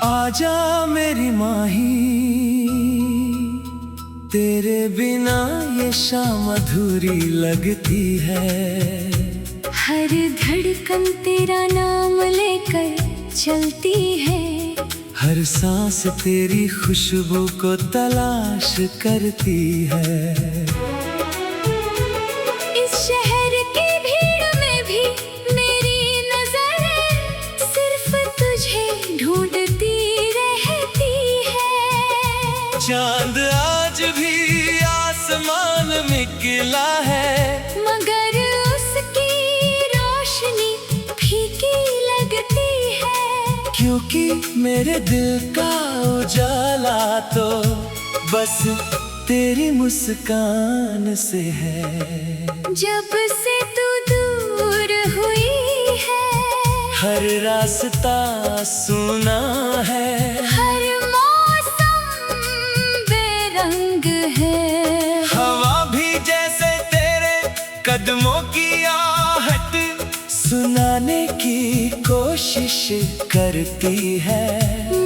आजा मेरी माही, तेरे बिना ये शाम अधूरी लगती है। हर धड़कन तेरा नाम लेकर चलती है। हर सांस तेरी खुशबू को तलाश करती है। इस शहर की भीड़ में भी मेरी नजरें सिर्फ तुझे ढूंढती रहती है। चांद आज भी आसमान में खिला है, मगर उसकी रोशनी फीकी लगती है। क्योंकि मेरे दिल का उजाला तो बस तेरी मुस्कान से है। जब से तू दूर हुई है, हर रास्ता सुना है, हर मौसम बेरंग है। हवा भी जैसे तेरे कदमों की आहट सुनाने की कोशिश करती है।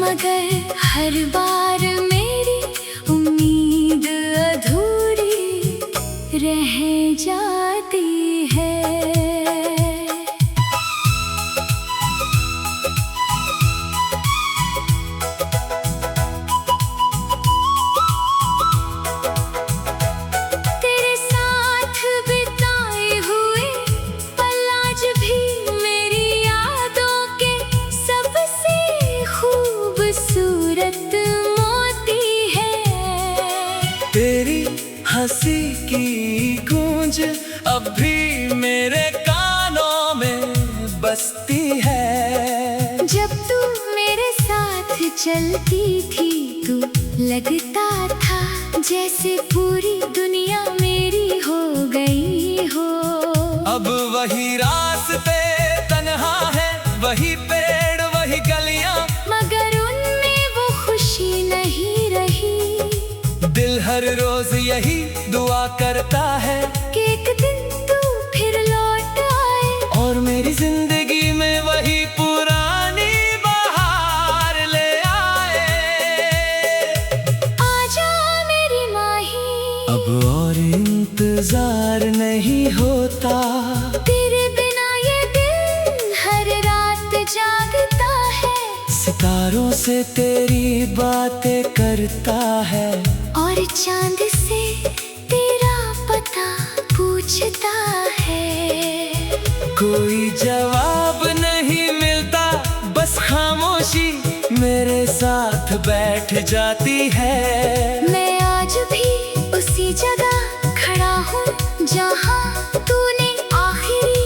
मगर हर बार मेरी उम्मीद अधूरी रह जाती है। तेरे साथ बिताए हुए पल आज भी मेरी यादों के सबसे खूबसूरत मोती है। तेरी हंसी की गूंज अब भी मेरे कानों में बसती है। जब तू मेरे साथ चलती थी तो लगता था जैसे पूरी दुनिया मेरी हो गई हो। अब वही रास्ते तन्हा है, वही पेड़ वही गलियां, मगर उनमें वो खुशी नहीं रही। दिल हर रोज यही दुआ करता है कि एक दिन तू फिर लौट आए और मेरी जिंदगी में वही पुरानी बहार ले आए। आजा मेरी माही, अब और इंतजार नहीं होता, तेरे बिना ये दिल हर रात जागता है। सितारों से तेरी बातें करता है और चांद से तेरा पता पूछता है। कोई जवाब नहीं मिलता, बस खामोशी मेरे साथ बैठ जाती है। मैं आज भी उसी जगह खड़ा हूँ जहाँ तूने आखिरी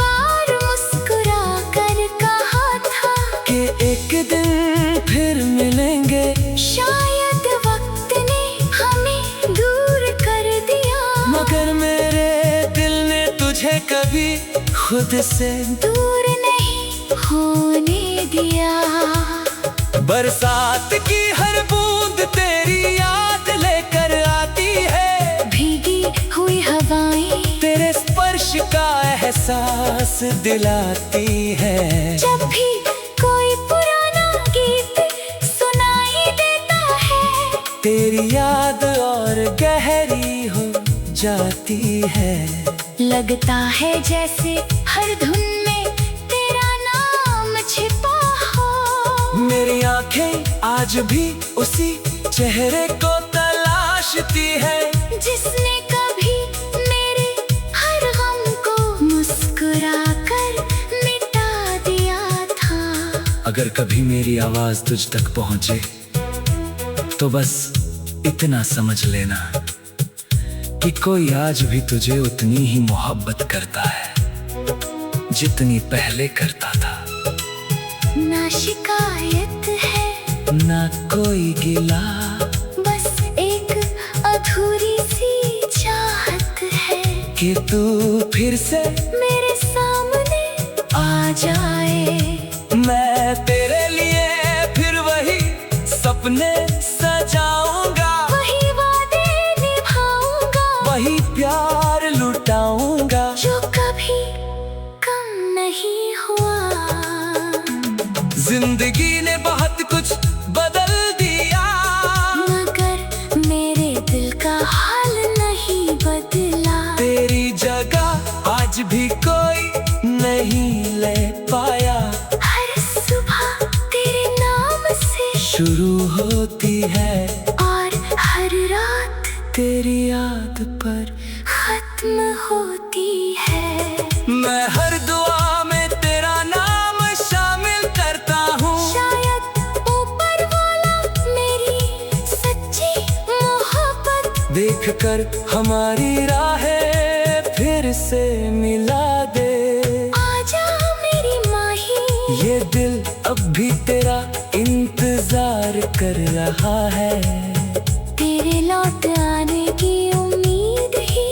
बार मुस्कुरा कर कहा था कि एक दिन फिर मिलेंगे। शायद वक्त ने हमें दूर कर दिया, मगर मेरे दिल ने तुझे कभी खुद से दूर नहीं होने दिया। बरसात की हर बूंद तेरी याद लेकर आती है। भीगी हुई हवाएं तेरे स्पर्श का एहसास दिलाती है। जब भी कोई पुराना गीत सुनाई देता है, तेरी याद और गहरी हो जाती है। लगता है जैसे हर धुन में तेरा नाम छिपा हो। मेरी आंखें आज भी उसी चेहरे को तलाशती है, जिसने कभी मेरे हर गम को मुस्कुरा कर मिटा दिया था। अगर कभी मेरी आवाज तुझ तक पहुंचे तो बस इतना समझ लेना कि कोई आज भी तुझे उतनी ही मोहब्बत करता है जितनी पहले करता था। ना शिकायत है ना कोई गिला, बस एक अधूरी सी चाहत है कि तू फिर से मेरे सामने आ जाए। मैं तेरे लिए फिर वही सपने सजाऊंगा, वही वादे निभाऊंगा, वही प्यार लुटाऊंगा जो कभी कम नहीं हुआ। जिंदगी ने बहुत कुछ शुरू होती है और हर रात तेरी याद पर खत्म होती है। मैं हर दुआ में तेरा नाम शामिल करता हूँ। शायद ऊपर वाला मेरी सच्ची मोहब्बत देख कर हमारी राहें फिर से मिला दे। आजा मेरी माही, ये दिल अब भी तेरा इंतजार कर रहा है। तेरे लौट आने की उम्मीद ही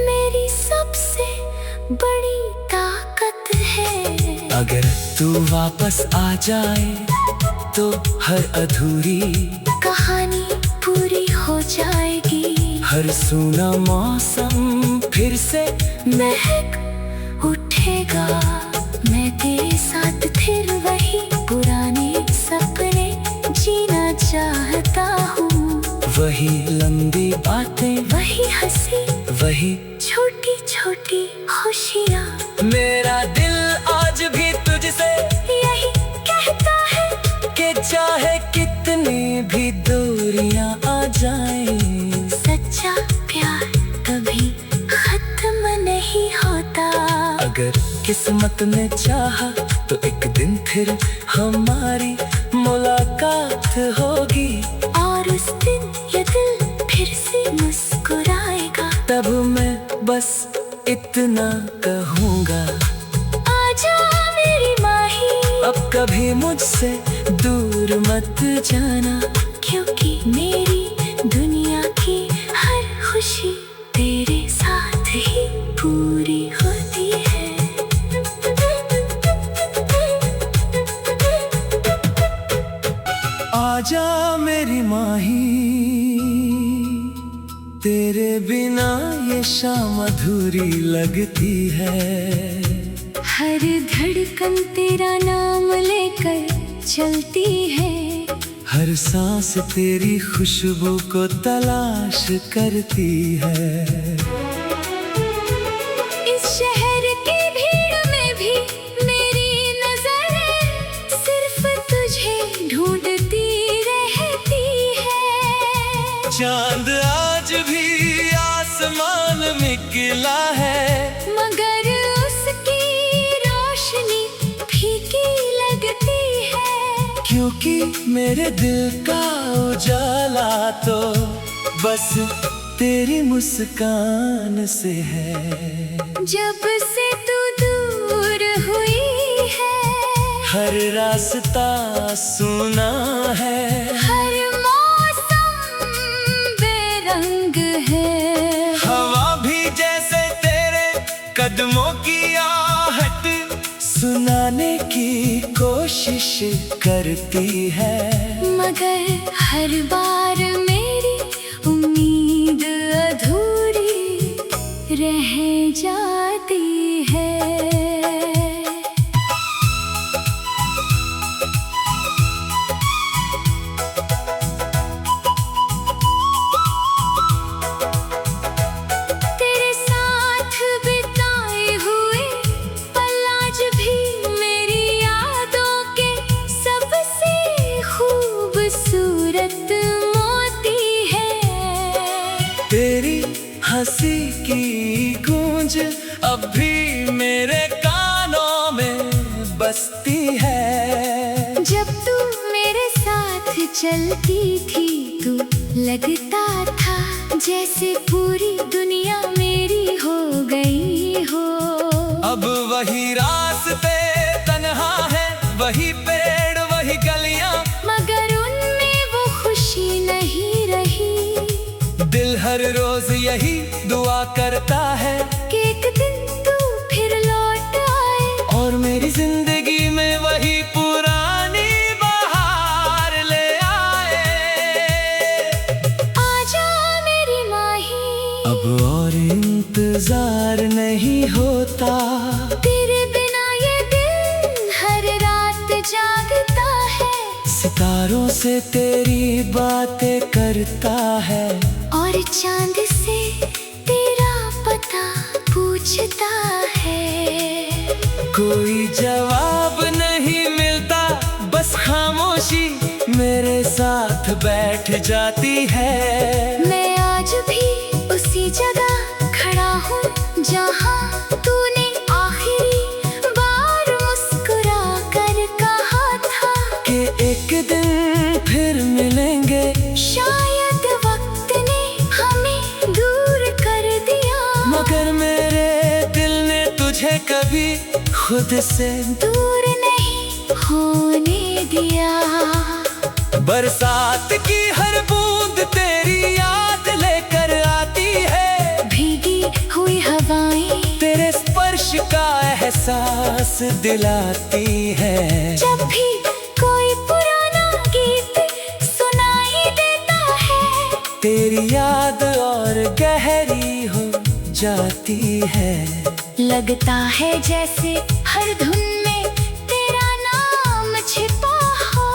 मेरी सबसे बड़ी ताकत है। अगर तू वापस आ जाए तो हर अधूरी कहानी पूरी हो जाएगी। हर सूना मौसम फिर से महक उठेगा। मैं तेरे साथ फिर वही पुराने सपने जीना चाहता हूँ। वही लंबी बातें, वही हंसी, वही छोटी छोटी खुशियाँ। मेरा दिल आज भी तुझसे यही कहता है कि चाहे कितनी भी दूरियां आ जाएं, सच्चा प्यार कभी खत्म नहीं होता। अगर किस्मत ने चाहा तो एक दिन फिर हमारी मुलाकात होगी। और उस दिन ये दिल फिर से मुस्कुराएगा। तब मैं बस इतना कहूँगा, आजा मेरी माही, अब कभी मुझसे दूर मत जाना। क्योंकि मेरी दुनिया की हर खुशी तेरे साथ ही पूरी होती है। आजा मेरी माही, तेरे बिना ये शाम अधूरी लगती है। हर धड़कन तेरा नाम लेकर चलती है। हर सांस तेरी खुशबू को तलाश करती है। इस शहर की भीड़ में भी मेरी नजरें सिर्फ तुझे ढूंढती रहती है। चांद आज भी आसमान में खिला है, मगर उसकी रोशनी फीकी लगती है। क्योंकि मेरे दिल का उजाला तो बस तेरी मुस्कान से है। जब से तू दूर हुई है, हर रास्ता सुना है, हर मौसम बेरंग है। हवा भी जैसे तेरे कदमों की आहट सुनाने की कोशिश करती है। मगर हर बार मेरी उम्मीद अधूरी रह जाती है। तेरे साथ बिताए हुए पल आज भी मेरी यादों के सबसे खूबसूरत मोती है। तेरी हंसी की गूंज अब भी मेरे कानों में बसती है। जब तू मेरे साथ चलती थी तो लगता था जैसे पूरी दुनिया मेरी हो गई हो। अब वही रास्ते तन्हा है, वही पेड़ वही गलियां, मगर उनमें वो खुशी नहीं रही। दिल हर रोज यही दुआ करता है कि एक दिन तू फिर लौट आए और मेरी जिंदगी में वही पुरानी बहार ले आए। आजा मेरी माही, अब और इंतजार नहीं होता। तेरे बिना ये दिल हर रात जागता है। सितारों से तेरी बातें करता है और चांद से तेरा पता पूछता है। कोई जवाब नहीं मिलता, बस खामोशी मेरे साथ बैठ जाती है। मैं आज भी उसी जगह खड़ा हूँ जहाँ तूने आखिरी बार मुस्कुरा कर कहा था कि एक दिन फिर मिलेंगे। शायद वक्त ने हमें दूर कर दिया, मगर मेरे दिल ने तुझे कभी खुद से दूर नहीं होने दिया। बरसात की हर बूंद तेरी याद लेकर आती है। भीगी हुई हवाएं तेरे स्पर्श का एहसास दिलाती है। जब भी कोई पुराना गीत सुनाई देता है, तेरी याद और गहरी हो जाती है। लगता है जैसे हर धुन में तेरा नाम छिपा हो।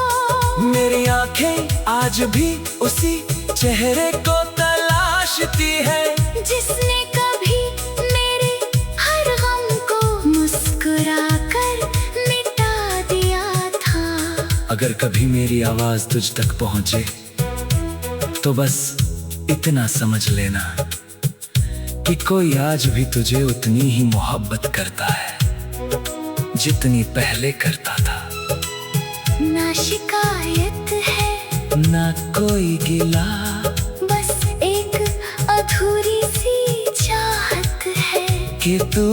मेरी आंखें आज भी उसी चेहरे को तलाशती है, जिसने कभी मेरे हर गम को मुस्कुरा कर मिटा दिया था। अगर कभी मेरी आवाज तुझ तक पहुंचे तो बस इतना समझ लेना कि कोई आज भी तुझे उतनी ही मोहब्बत करता है जितनी पहले करता था। ना शिकायत है ना कोई गिला, बस एक अधूरी सी चाहत है कि तू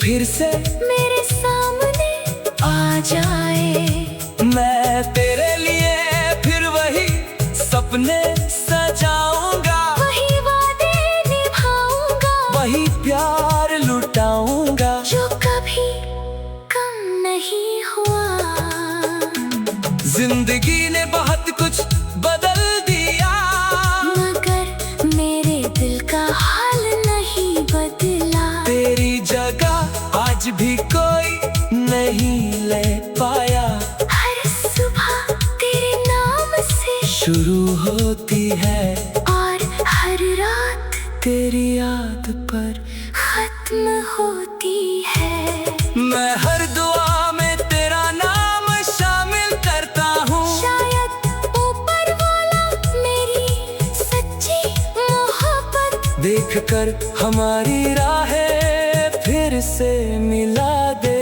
फिर से मेरे सामने आ जाए। मैं तेरे लिए फिर वही सपने सजाऊंगा, वही वादे निभाऊंगा, वही प्यार लुटाऊंगा जो कभी कम नहीं हुआ। जिंदगी ने बहुत कुछ बदल दिया, मगर मेरे दिल का हाल नहीं बदला। तेरी जगह आज भी कोई नहीं ले पाया। हर सुबह तेरे नाम से शुरू होती है और हर रात तेरी याद पर खत्म होती है। मैं हर दुआ में तेरा नाम शामिल करता हूँ। शायद ऊपर वाला मेरी सच्ची मोहब्बत देखकर हमारी राहें फिर से मिला दे।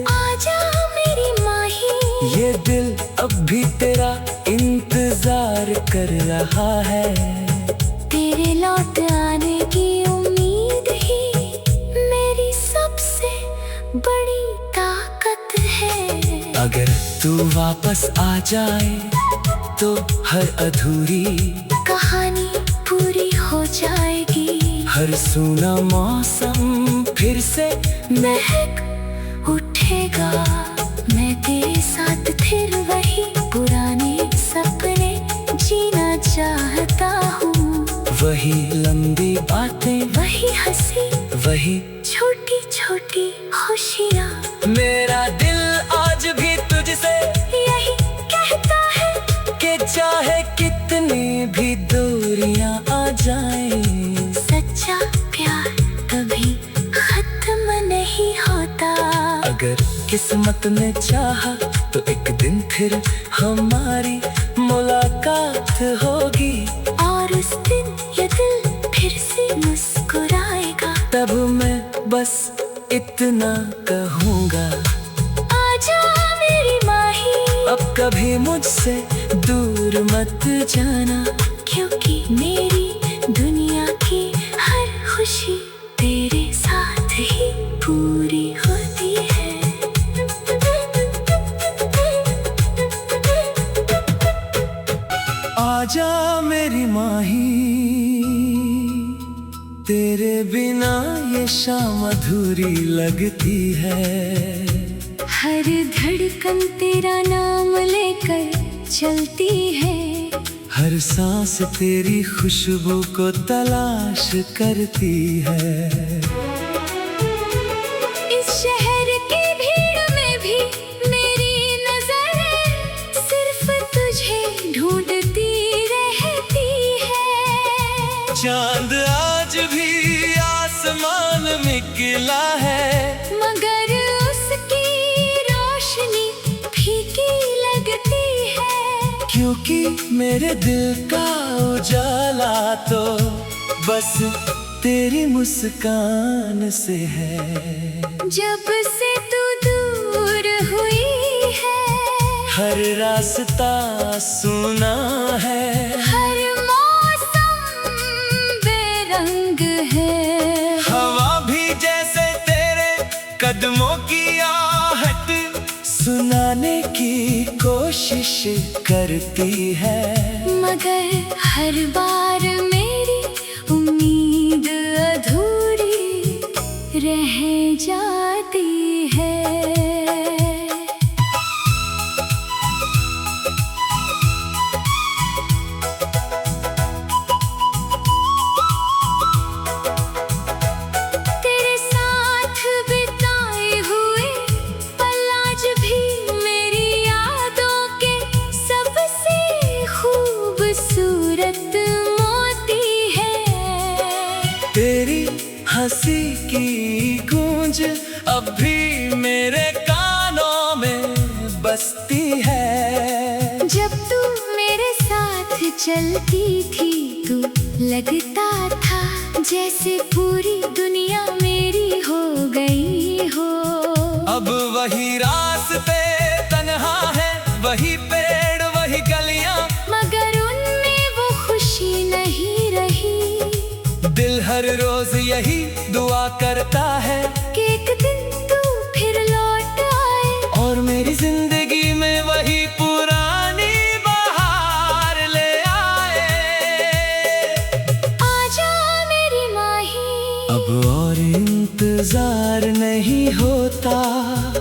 आजा मेरी माही, ये दिल अब भी तेरा इंतजार कर रहा है। तेरे लौट आने की उम्मीद ही मेरी सबसे बड़ी ताकत है। अगर तू वापस आ जाए तो हर अधूरी कहानी पूरी हो जाएगी। हर सूना मौसम फिर से महक उठेगा। मैं तेरे साथ फिर वही पुराने सपने जीना चाहता हूँ। वही लंबी बातें, वही हंसी, वही छोटी छोटी खुशियाँ। मेरा दिल आज भी तुझसे यही कहता है कि चाहे कितनी भी दूरियां आ जाएं, सच्चा प्यार कभी खत्म नहीं होता। अगर किस्मत ने चाहा तो एक दिन फिर हमारी मुलाकात होगी। और उस दिन ये दिल फिर से मुस्कुराएगा। तब मैं बस इतना कहूँगा, आजा मेरी माही, अब कभी मुझसे दूर मत जाना। क्योंकि मेरी दुनिया की हर खुशी तेरे साथ ही पूरी होती है। आजा मेरी माही, तेरे बिना ये शाम अधूरी लगती है। हर धड़कन तेरा नाम लेकर चलती है। हर सांस तेरी खुशबू को तलाश करती है। इस शहर की भीड़ में भी मेरी नजरें सिर्फ तुझे ढूंढती रहती है। चांद आज भी आसमान में खिला है, क्योंकि मेरे दिल का उजाला तो बस तेरी मुस्कान से है। जब से तू दूर हुई है, हर रास्ता सुना है, हर मौसम बेरंग है। हवा भी जैसे तेरे कदमों की आहट सुनाने की कोशिश करती है। मगर हर बार मेरी उम्मीद अधूरी रह जाती है। तेरे साथ बिताए हुए पल आज भी मेरी यादों के सबसे खूबसूरत मोती है। तेरी हंसी की गूंज अब भी मेरे कानों में बसती है। जब तू मेरे साथ चलती थी तो लगता था जैसे पूरी दुनिया मेरी हो गई हो। अब वही रास्ते तन्हा है, वही पेड़ वही गलियां, मगर उनमें वो खुशी नहीं रही। दिल हर रोज यही दुआ करता है कि एक दिन तू फिर लौट आए और मेरी जिंदगी में वही पुरानी बहार ले आए। आजा मेरी माही, अब और इंतजार नहीं होता,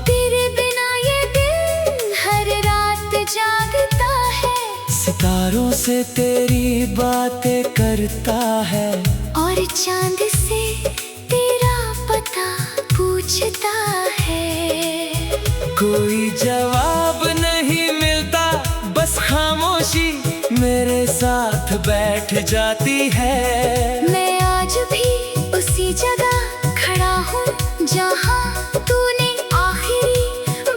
तेरे बिना ये दिल हर रात जागता है। सितारों से तेरी बातें करता है और चांद से तेरा पता पूछता है। कोई जवाब नहीं मिलता, बस खामोशी मेरे साथ बैठ जाती है। मैं आज भी उसी जगह खड़ा हूँ जहाँ तूने आखिरी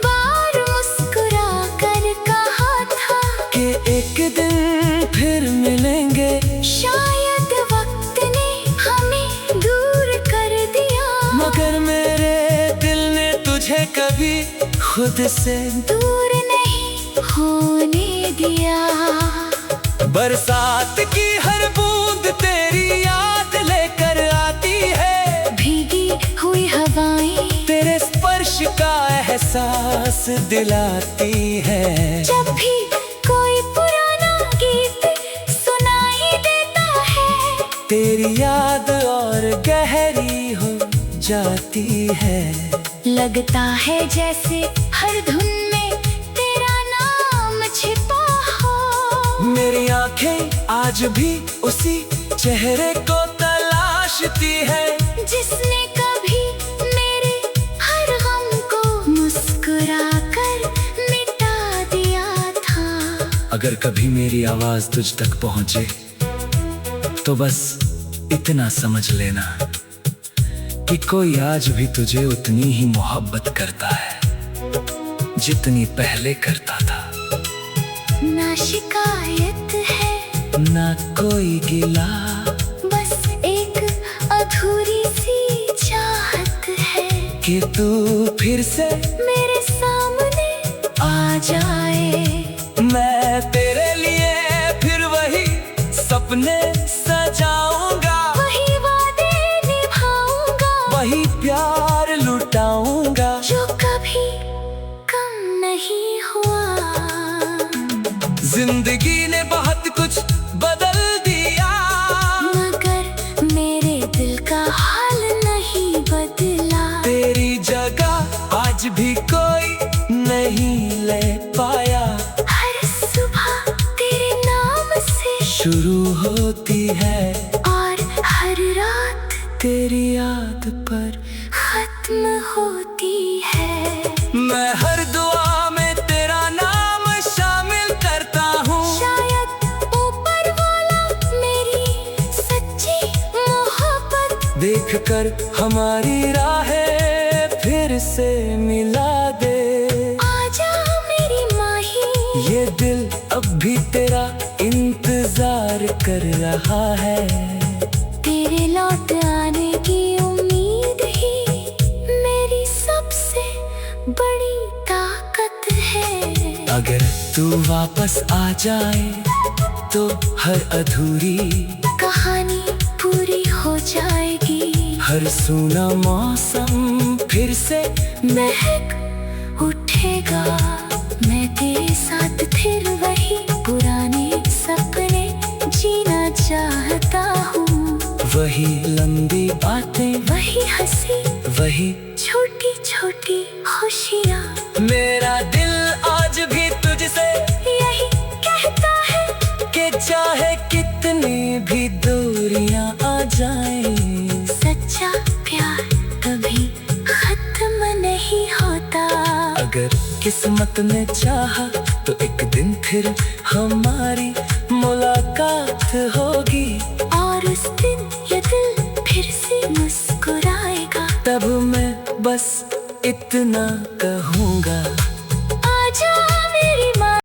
बार मुस्कुरा कर कहा था कि एक दिन फिर मिलेंगे। शायद वक्त ने हमें दूर कर दिया, मगर मेरे दिल ने तुझे कभी खुद से दूर नहीं होने दिया। बरसात की हर बूंद तेरी याद लेकर आती है, भीगी हुई हवाएं तेरे स्पर्श का एहसास दिलाती है। जब भी कोई पुराना गीत सुनाई देता है, तेरी याद और गहरी हो जाती है। लगता है जैसे हर धुन में तेरा नाम छिपा हो। मेरी आंखें आज भी उसी चेहरे को तलाशती है, जिसने कभी मेरे हर गम को मुस्कुरा कर मिटा दिया था। अगर कभी मेरी आवाज तुझ तक पहुंचे तो बस इतना समझ लेना कि कोई आज भी तुझे उतनी ही मोहब्बत करता है जितनी पहले करता था। ना शिकायत है ना कोई गिला, बस एक अधूरी सी चाहत है कि तू फिर से मेरे सामने आ जाए। मैं तेरे लिए फिर वही सपने सजाऊंगा, वही वादे निभाऊंगा, वही प्यार लुटाऊंगा जो कभी कम नहीं हुआ। जिंदगी ने बहुत कुछ बदल दिया, मगर मेरे दिल का हाल नहीं बदला। तेरी जगह आज भी कोई नहीं ले पाया। हर सुबह तेरे नाम से शुरू होती है और हर रात तेरी याद पर खत्म होती है। मैं हर दुआ में तेरा नाम शामिल करता हूँ। शायद ऊपर वाला मेरी सच्ची मोहब्बत देख कर हमारी राहें फिर से मिला दे। आजा मेरी माही, ये दिल अब भी तेरा इंतजार कर रहा है। तेरे लौट आने की उम्मीद ही मेरी सबसे बड़ी ताकत है। अगर तू वापस आ जाए तो हर अधूरी कहानी पूरी हो जाएगी। हर सूना मौसम फिर से महक उठेगा। मैं तेरे साथ फिर वही पुराने सपने जीना चाहता हूँ। वही लंबी बातें, वही हंसी, वही छोटी छोटी खुशियाँ। मेरा दिल आज भी तुझसे यही कहता है कि चाहे कितनी भी दूरियां आ जाएं, सच्चा प्यार कभी खत्म नहीं होता। अगर किस्मत ने चाहा तो एक दिन फिर हमारी मुलाकात होगी। और उस दिन ये दिल फिर से मुस्कुराएगा। तब मैं बस इतना कहूँगा,